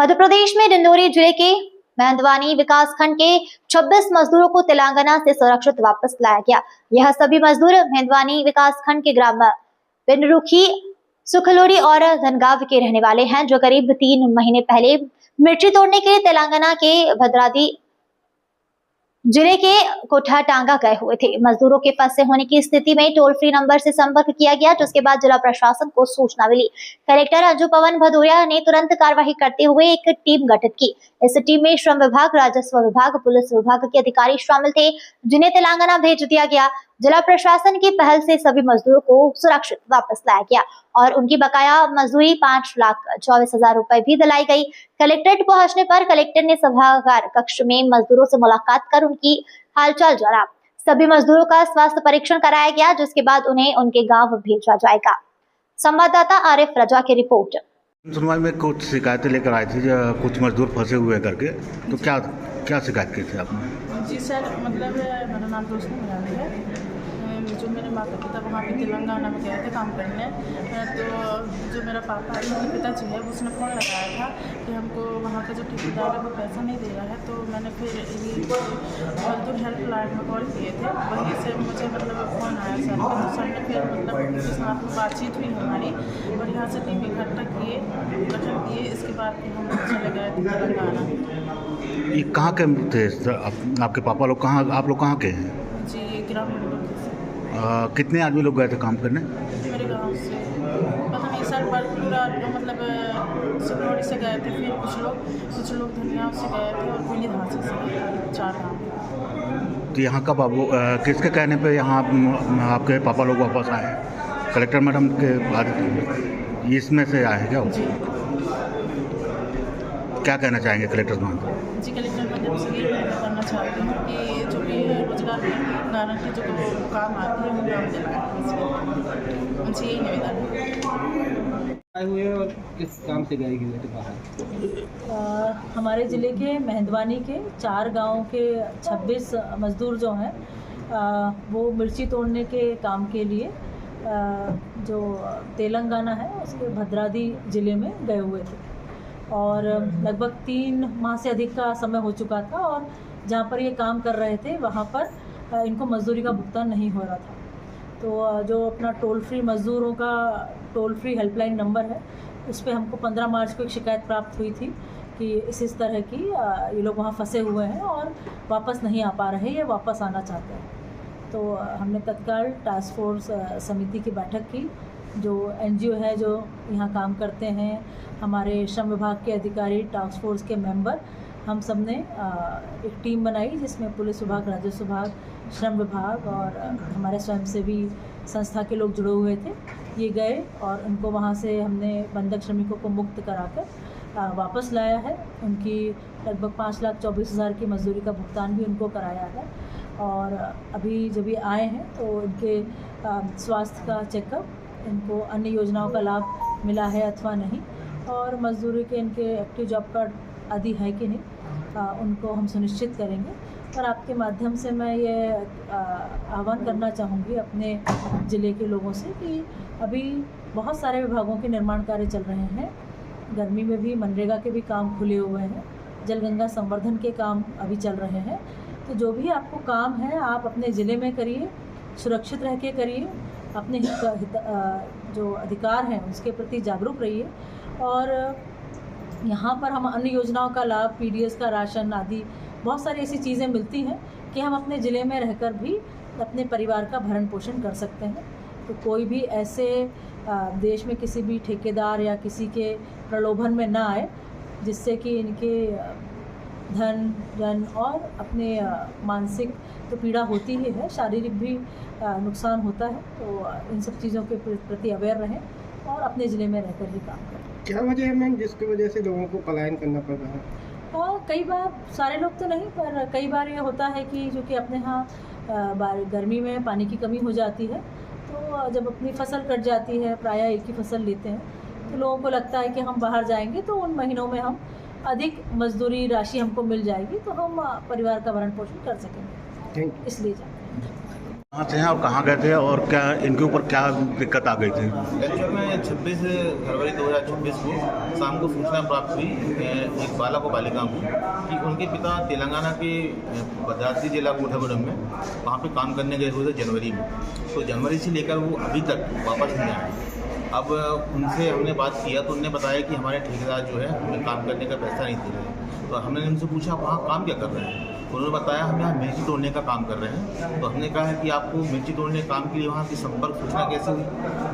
मध्य प्रदेश में डिंडोरी जिले के मेहंदवानी विकासखंड के 26 मजदूरों को तेलंगाना से सुरक्षित वापस लाया गया। यह सभी मजदूर मेहंदवानी विकासखंड के ग्राम पिंडरुखी, सुखलोड़ी और धनगांव के रहने वाले हैं, जो करीब 3 महीने पहले मिर्ची तोड़ने के लिए तेलंगाना के भद्राद्री जिले के कोठाटांगा गए हुए थे। मजदूरों के फंसे होने की स्थिति में टोल फ्री नंबर से संपर्क किया गया, जिसके बाद जिला प्रशासन को सूचना मिली। कलेक्टर अंजू पवन भदौरिया ने तुरंत कार्रवाई करते हुए एक टीम गठित की। इस टीम में श्रम विभाग, राजस्व विभाग, पुलिस विभाग के अधिकारी शामिल थे, जिन्हें तेलंगाना भेज दिया गया। जिला प्रशासन की पहल से सभी मजदूरों को सुरक्षित वापस लाया गया और उनकी बकाया मजदूरी 5,24,000 रुपए भी दिलाई गई। कलेक्ट्रेट पहुंचने पर कलेक्टर ने सभागार कक्ष में मजदूरों से मुलाकात कर उनकी हालचाल जाना। सभी मजदूरों का स्वास्थ्य परीक्षण कराया गया, जिसके बाद उन्हें उनके गांव भेजा जाएगा। संवाददाता आरिफ रजा की रिपोर्ट। सुनवाई में कुछ शिकायतें लेकर आए थे, कुछ मजदूर फंसे हुए करके, तो क्या शिकायत की थी आपने? जी सर, मतलब मेरा नाम रोशनी मिरानी है। जो मेरे माता पिता वहाँ पे तेलंगाना में गए थे काम करने, तो जो मेरा पापा मेरे पिताजी है उसने फ़ोन लगाया था कि हमको वहाँ का जो ठेकेदार है वो पैसा नहीं दे रहा है। तो मैंने फिर मजदूर हेल्पलाइन में कॉल किए थे, वहीं से मुझे मतलब फ़ोन आया सर का। तो सर ने फिर मतलब उनके साथ में बातचीत हुई हमारी और यहाँ से टीम इकट्ठा किए, गठन किए। इसके बाद फिर हम चले गए तेलंगाना। ये कहाँ के थे आपके पापा लोग? कहाँ आप लोग कहाँ के हैं? जी, ग्राम पिंडरुखी से। कितने आदमी लोग गए थे काम करने? मेरे गांव से पता नहीं सर, पर पूरा मतलब सुखलोड़ी से गए थे, फिर कुछ लोग धनियाव से गए थे और पीली धासी से गए थे, 4 गाँव। तो यहाँ का बाबू किसके कहने पे यहाँ आपके पापा लोग वापस आए? कलेक्टर मैडम के बाद इसमें से आए क्या? जी, क्या कहना चाहेंगे कलेक्टर मैडम? जी कलेक्टर मैडम से ये करना चाहती हूँ कि जो भी रोजगार गारंटी जो काम आती है वो काम दिलाएं, उनसे यही निवेदन है। आए हुए और किस काम से गए हुए थे बाहर? हमारे ज़िले के मेहंदवानी के 4 गाँव के 26 मज़दूर जो हैं, वो मिर्ची तोड़ने के काम के लिए जो तेलंगाना है उसके भद्राद्री ज़िले में गए हुए थे और लगभग 3 माह से अधिक का समय हो चुका था और जहाँ पर ये काम कर रहे थे वहाँ पर इनको मजदूरी का भुगतान नहीं हो रहा था। तो जो अपना टोल फ्री मज़दूरों का टोल फ्री हेल्पलाइन नंबर है, उस पर हमको 15 मार्च को एक शिकायत प्राप्त हुई थी कि इस तरह की ये लोग वहाँ फंसे हुए हैं और वापस नहीं आ पा रहे, ये वापस आना चाहते हैं। तो हमने तत्काल टास्क फोर्स समिति की बैठक की। जो NGO है जो यहाँ काम करते हैं, हमारे श्रम विभाग के अधिकारी, टास्क फोर्स के मेंबर, हम सब ने एक टीम बनाई जिसमें पुलिस विभाग, राजस्व विभाग, श्रम विभाग और हमारे स्वयंसेवी संस्था के लोग जुड़े हुए थे। ये गए और उनको वहाँ से हमने बंधक श्रमिकों को मुक्त कराकर वापस लाया है। उनकी लगभग 5,24,000 की मजदूरी का भुगतान भी उनको कराया है और अभी जब ये आए हैं तो इनके स्वास्थ्य का चेकअप, इनको अन्य योजनाओं का लाभ मिला है अथवा नहीं, और मजदूरी के इनके एक्टिव जॉब कार्ड आदि है कि नहीं, उनको हम सुनिश्चित करेंगे। और आपके माध्यम से मैं ये आह्वान करना चाहूँगी अपने ज़िले के लोगों से कि अभी बहुत सारे विभागों के निर्माण कार्य चल रहे हैं। गर्मी में भी मनरेगा के भी काम खुले हुए हैं, जलगंगा संवर्धन के काम अभी चल रहे हैं। तो जो भी आपको काम है आप अपने ज़िले में करिए, सुरक्षित रह के करिए, अपने जो अधिकार हैं उसके प्रति जागरूक रहिए। और यहाँ पर हम अन्य योजनाओं का लाभ, PDS का राशन आदि बहुत सारी ऐसी चीज़ें मिलती हैं कि हम अपने ज़िले में रहकर भी अपने परिवार का भरण पोषण कर सकते हैं। तो कोई भी ऐसे देश में किसी भी ठेकेदार या किसी के प्रलोभन में ना आए, जिससे कि इनके धन और अपने मानसिक तो पीड़ा होती ही है, शारीरिक भी नुकसान होता है। तो इन सब चीज़ों के प्रति अवेयर रहें और अपने ज़िले में रहकर ही काम करें। क्या वजह है मैम जिसकी वजह से लोगों को पलायन करना पड़ रहा है? कई बार, सारे लोग तो नहीं, पर कई बार ये होता है कि जो कि अपने यहाँ गर्मी में पानी की कमी हो जाती है, तो जब अपनी फसल कट जाती है, प्रायः एक ही फसल लेते हैं, तो लोगों को लगता है कि हम बाहर जाएंगे तो उन महीनों में हम अधिक मजदूरी राशि हमको मिल जाएगी, तो हम परिवार का भरण पोषण कर सकेंगे, इसलिए जाते हैं। कहाँ से हैं और कहाँ गए थे और क्या इनके ऊपर क्या दिक्कत आ गई थी? एक्चुअल में 26 फरवरी 2026 को शाम को सूचना प्राप्त हुई एक बालक और बालिका को कि उनके पिता तेलंगाना के भद्राद्री जिला कोठागुडम में वहाँ पे काम करने गए हुए थे जनवरी में। तो जनवरी से लेकर वो अभी तक वापस नहीं आए। अब उनसे हमने बात किया तो उन्होंने बताया कि हमारे ठेकेदार जो है हमें काम करने का पैसा नहीं दे रहे। तो हमने उनसे पूछा वहाँ काम क्या कर रहे हैं? उन्होंने बताया हम यहाँ मिर्ची तोड़ने का काम कर रहे हैं। तो हमने कहा है कि आपको मिर्ची तोड़ने काम के लिए वहाँ की संपर्क सूचना कैसे हुई?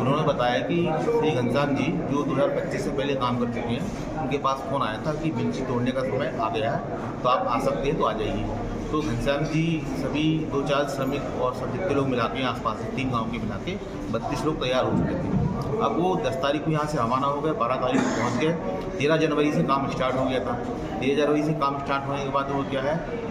उन्होंने बताया कि श्री घनश्याम जी जो 2025 से पहले काम कर चुके हैं उनके पास फ़ोन आया था कि मिर्ची तोड़ने का समय आ गया है, तो आप आ सकते हैं तो आ जाइए। तो घनश्याम जी सभी 2-4 श्रमिक और सब जितने लोग मिला के आसपास से 3 गाँव के मिला के 32 लोग तैयार हो चुके थे। अब वो 10 तारीख को यहाँ से रवाना हो गए, 12 तारीख को पहुँच गए। 13 जनवरी से काम स्टार्ट हो गया था। 13 जनवरी से काम स्टार्ट होने के बाद वो क्या है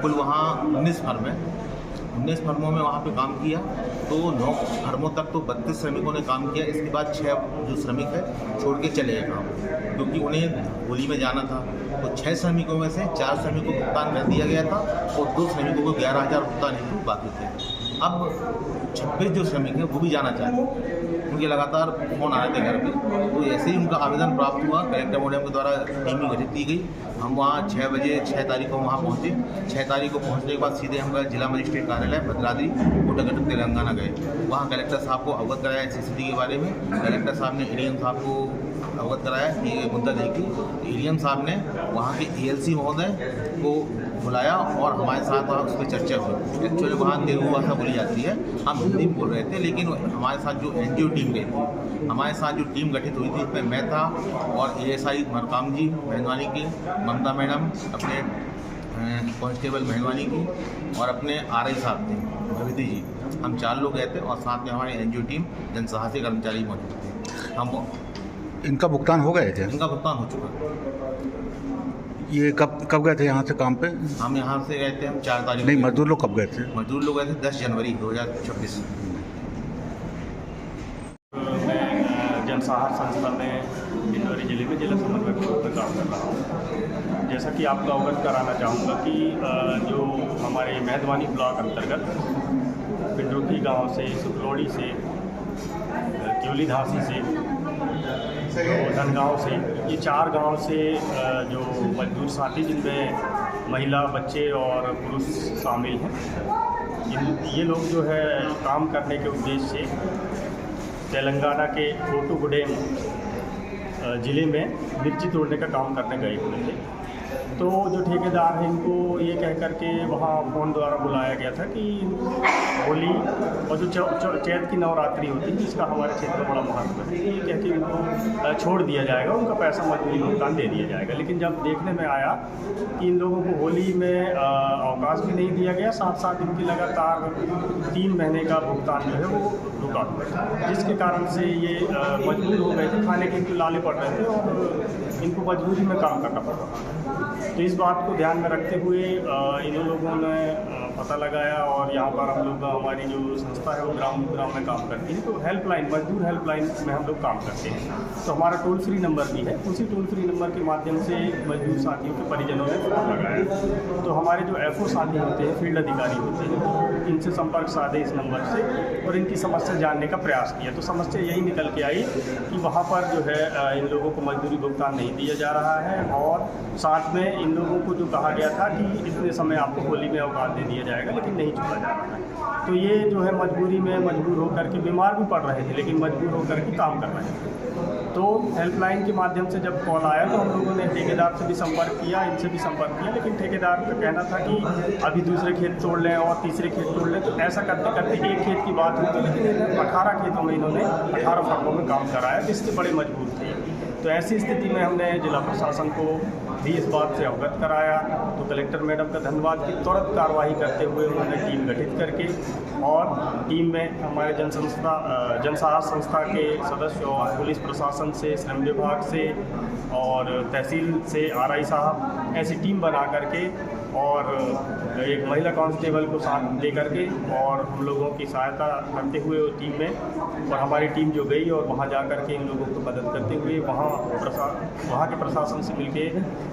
कुल वहाँ 19 फर्म है, 19 फर्मों में वहाँ पे काम किया। तो 9 फर्मों तक तो 32 श्रमिकों ने काम किया। इसके बाद 6 जो श्रमिक है छोड़ के चले गए काम, क्योंकि उन्हें होली में जाना था। तो 6 श्रमिकों में से 4 श्रमिकों को भुगतान कर दिया गया था और 2 श्रमिकों को 11,000 भुगतान हेतु बाकी थे। अब 26 जो श्रमिक हैं वो भी जाना चाहते हैं, उनके लगातार फ़ोन आ रहे थे घर पे। तो ऐसे ही उनका आवेदन प्राप्त हुआ, कलेक्टर महोदय के द्वारा टीम गठित की गई। हम वहाँ 6 बजे 6 तारीख को वहाँ पहुँचे। 6 तारीख को पहुँचने के बाद सीधे हम गए जिला मजिस्ट्रेट कार्यालय भद्राद्री कोटागुडम तेलंगाना गए। वहाँ कलेक्टर साहब को अवगत कराया CCTV के बारे में। कलेक्टर साहब ने ADM साहब को अवगत कराया कि ये मुद्दा देखिए। ADM साहब ने वहाँ के ALC महोदय को बुलाया और हमारे साथ वहाँ उस पर चर्चा हुई। एक्चुअली वहाँ तेलुगु भाषा बोली जाती है, हम हिंदी में बोल रहे थे, लेकिन हमारे साथ जो NGO टीम गई थी, हमारे साथ जो टीम गठित हुई थी इसमें मैं था और ASI मरकाम जी मेहनवानी की, ममता मैडम अपने कांस्टेबल मेहनवानी की और अपने RI साहब थे भविती जी। हम 4 लोग गए थे और साथ में हमारे NGO टीम जनसहाय से कर्मचारी मौजूद थे। हम इनका भुगतान हो गए थे? इनका भुगतान हो चुका। ये कब गए थे यहाँ से काम पे? हम यहाँ से गए थे, हम 4 तारीख। नहीं, मजदूर लोग कब गए थे? मजदूर लोग गए थे 10 जनवरी 2026। मैं जनसहाय संस्था में डिंडोरी जिले में जिला समन्वयक के रूप में काम कर रहा हूँ। जैसा कि आपको अवगत कराना चाहूँगा कि जो हमारे मेहदवानी ब्लॉक अंतर्गत पिंडरुखी गांव से, सुखलोड़ी से, क्यूली धासी से, धनगांव से, ये 4 गांव से जो मजदूर साथी जिनमें महिला, बच्चे और पुरुष शामिल हैं, ये लोग जो है काम करने के उद्देश्य से तेलंगाना के कोटागुडम ज़िले में मिर्ची तोड़ने का काम करने गए हुए थे। तो जो ठेकेदार हैं इनको ये कह करके वहाँ फ़ोन द्वारा बुलाया गया था कि होली और जो चैत की नवरात्रि होती है जिसका हमारे क्षेत्र में बड़ा महत्व है, ये कह के उनको छोड़ दिया जाएगा, उनका पैसा मजदूरी भुगतान दे दिया जाएगा। लेकिन जब देखने में आया कि इन लोगों को होली में अवकाश भी नहीं दिया गया, साथ साथ इनकी लगातार 3 महीने का भुगतान जो है वो रुका हुआ था, जिसके कारण से ये मजबूर हो गए थे, खाने के इनको लाले पड़ रहे थे और इनको मजबूरी में काम करना पड़ रहा था। तो इस बात को ध्यान में रखते हुए इन लोगों ने पता लगाया और यहाँ पर हम लोग हमारी जो संस्था है वो ग्राम में काम करती है। तो हेल्पलाइन, मजदूर हेल्पलाइन में हम लोग काम करते हैं। तो हमारा टोल फ्री नंबर भी है, उसी टोल फ्री नंबर के माध्यम से मजदूर साथियों के परिजनों ने फ़ोन लगाया। तो हमारे जो FO साथी होते हैं, फील्ड अधिकारी होते हैं, इनसे संपर्क साधे इस नंबर से और इनकी समस्या जानने का प्रयास किया। तो समस्या यही निकल के आई कि वहाँ पर जो है इन लोगों को मजदूरी भुगतान नहीं दिया जा रहा है और साथ में इन लोगों को जो कहा गया था कि इतने समय आपको होली में अवकाश दे दिया जाएगा, लेकिन नहीं चुका जा रहा है। तो ये जो है मजबूरी में मजबूर होकर के, बीमार भी पड़ रहे थे लेकिन मजबूर होकर के काम कर रहे थे। तो हेल्पलाइन के माध्यम से जब कॉल आया तो हम लोगों ने ठेकेदार से भी संपर्क किया, इनसे भी संपर्क किया, लेकिन ठेकेदार का कहना था कि अभी दूसरे खेत तोड़ लें और तीसरे खेत तोड़ लें। तो ऐसा करते करते एक खेत की बात हुई, लेकिन 18 खेतों में इन्होंने 18 फर्मों में काम कराया, जिससे बड़े मजबूर थे। तो ऐसी स्थिति में हमने जिला प्रशासन को भी इस बात से अवगत कराया। तो कलेक्टर मैडम का धन्यवाद कि तुरंत कार्रवाई करते हुए उन्होंने टीम गठित करके और टीम में हमारे जनसहाय संस्था के सदस्य और पुलिस प्रशासन से, श्रम विभाग से और तहसील से आरआई साहब ऐसी टीम बना करके और एक महिला कांस्टेबल को साथ दे करके और हम लोगों की सहायता करते हुए उस टीम में, और हमारी टीम जो गई और वहाँ जा कर के इन लोगों को मदद करते हुए वहाँ के प्रशासन से मिलके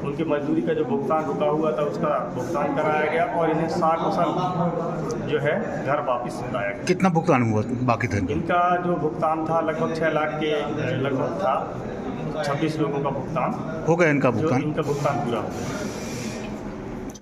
उनके मजदूरी का जो भुगतान रुका हुआ था उसका भुगतान कराया गया और इन्हें 60% जो है घर वापस लाया गया। कितना भुगतान हुआ बाकी था? इनका जो भुगतान था लगभग 6 लाख के लगभग था। 26 लोगों का भुगतान हो गया इनका जो भुगतान? इनका भुगतान पूरा हो गया।